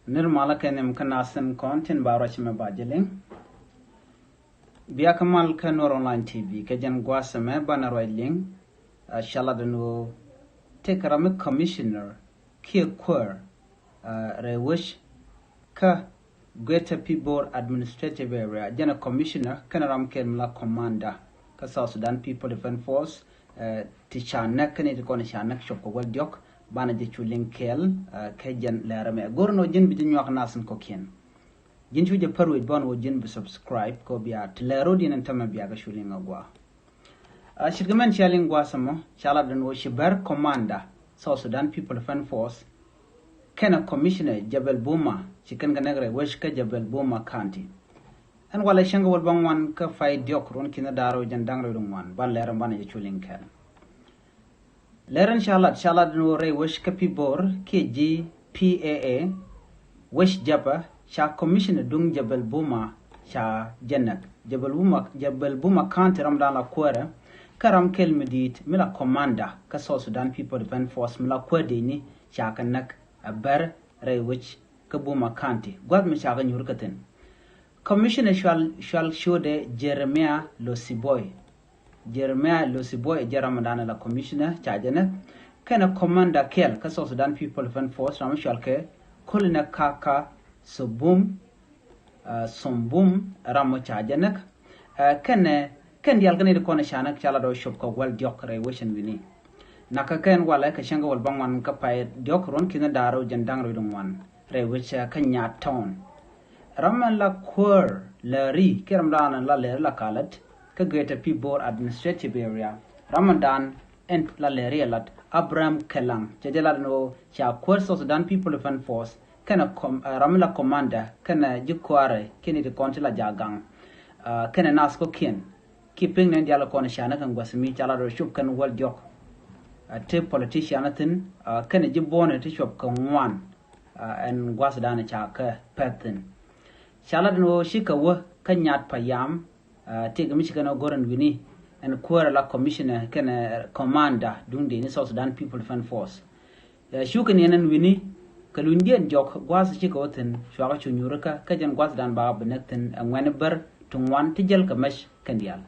nirmala kenem kanasen kontin barach me bajeling biya kamal ka Noor Online TV ke jan gwasame banarwailing shaladano tekarame commissioner kia quer rewish ka Greater People Administrative Area jana commissioner kanaram kelmla commander ka South Sudan People Defense Force tichanak kani ko ni chanak shoko wal diok bana je chulin kel kejan lerame gorno jin bi ñu wax nasen ko ken jin chu je paru bon wo jin bi subscribe ko biya tlero din tama biya ga chulin ngwa shirgaman chaling gwa samo chala dan wo shibar commander South Sudan People Defense Force kana commissioner Jabal Buma chikan ganagre wesh ka Jabal Buma County an wala shanga wal bangwan ka fay diok ron kina daro jan dangro dum wan ban leram bana je chulin kel leran shalat no re wish kapibor KG PAA wish jaba sha commissioner dung Jabal Buma sha janak Jabal Buma County ramdan la kwara karam kel medit mila commander ka South Sudan People Defense Force mila kwade ni sha kanak bar re wish ka Buma County gwad mi sha ga nyurkaten commissioner shall show the Jeremiah Losiboy Jaramadana la commissioner chargena kana commander kel ka South Sudan People Defense Force ram shalke kolina kaka sombum ram chargenak kana kan dial gane ko na shanak chala do shop ko wal diok re wishin wini naka kan wala ka shanga wal bangwan ka pay diok ron kina daro jandang ro dum wan re wicha kanya town raman la kur la ri kiram dana la le la kalat ka Greater People Administrative Area Ramadan and la area lat Abraham Kelang jadela no cha South Sudan People Defense Force kana ramla commander kana jikware kini de kontila jagang kana nasko kin keeping nen diala kona shana kan gwasmi chala do shup kan wal jok te politician atin kana jibone te shop kan wan and gwasdana cha ka patin chala no shika wo kanyat payam take Michigan Goran Wini and Kuala la commissioner can commander doing the South Sudan People Defense Force. Shukan Yanan Wini, Kalundian Jok, was Chikoten, Shwaka Chunuraka, Kajan was done by Benecton and whenever to one Tijel Kamesh Kandial.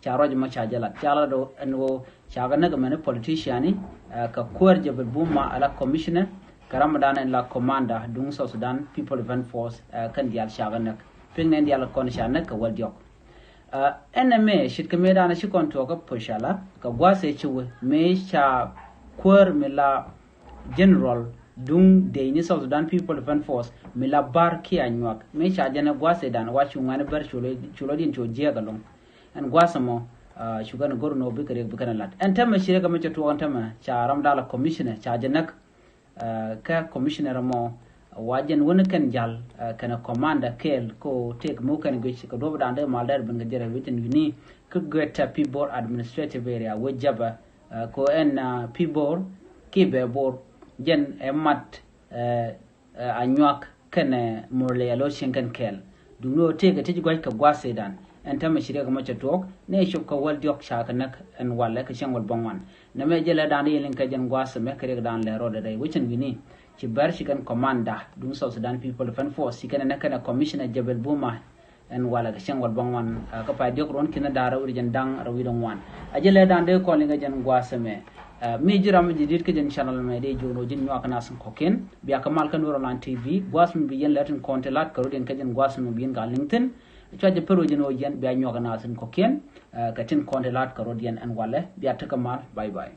Charaj Machajala, Chalado and O Chaganagaman politiciani, Kakur Jabal Buma a la commissioner, Karamadan and la commander doing South Sudan People Defense Force Kandial Shaganak, Pingandial Konishanak, Wadiok. NMA shit kamera na shi konto ka pushala ka gwase chiwe me cha kwar mila general dung de ni South Sudan People Defense Force mila bar ki anywak me cha jana gwase dan wa chungane bar chulo din to je galong and gwasa mo shugan gorno bi kare bi kana lat en tamma shi ga mace to on tamma cha ramdala commissioner cha janak ka commissioner mo wajen woni kan jal kana commander kel ko take mo kan go ko do dande malder ben gajere witin wini ko Greater People Administrative Area wajaba ko en People kibe bor jen e mat anyak kana morle lo shinkan kel du no take tiji go ka gwase dan en tamma shire ga mace tok ne shop ko wal diok shaka nak en wala ka shangol bangwan na me jela dan yelin ka jen gwase me kare dan le roda dai witin wini ci bar shi kan commander dum South Sudan People Defense Force shi kana nakana commissioner Jabal Buma en wala ga shangol bangwan ka pa diok ron kina dara uri jan dang rawi don wan ajele dan de ko linga jan gwasame mi jiram jidit ke jan channel me de jono jin nyaka nasan koken biya kamal kan Noor Online TV gwasmi bi yen latin kontelat ka rodin ka jan gwasmi bi yen ga LinkedIn chaje pero jino yen biya nyaka nasan koken ka tin kontelat ka rodin en wala biya ta kamal bye bye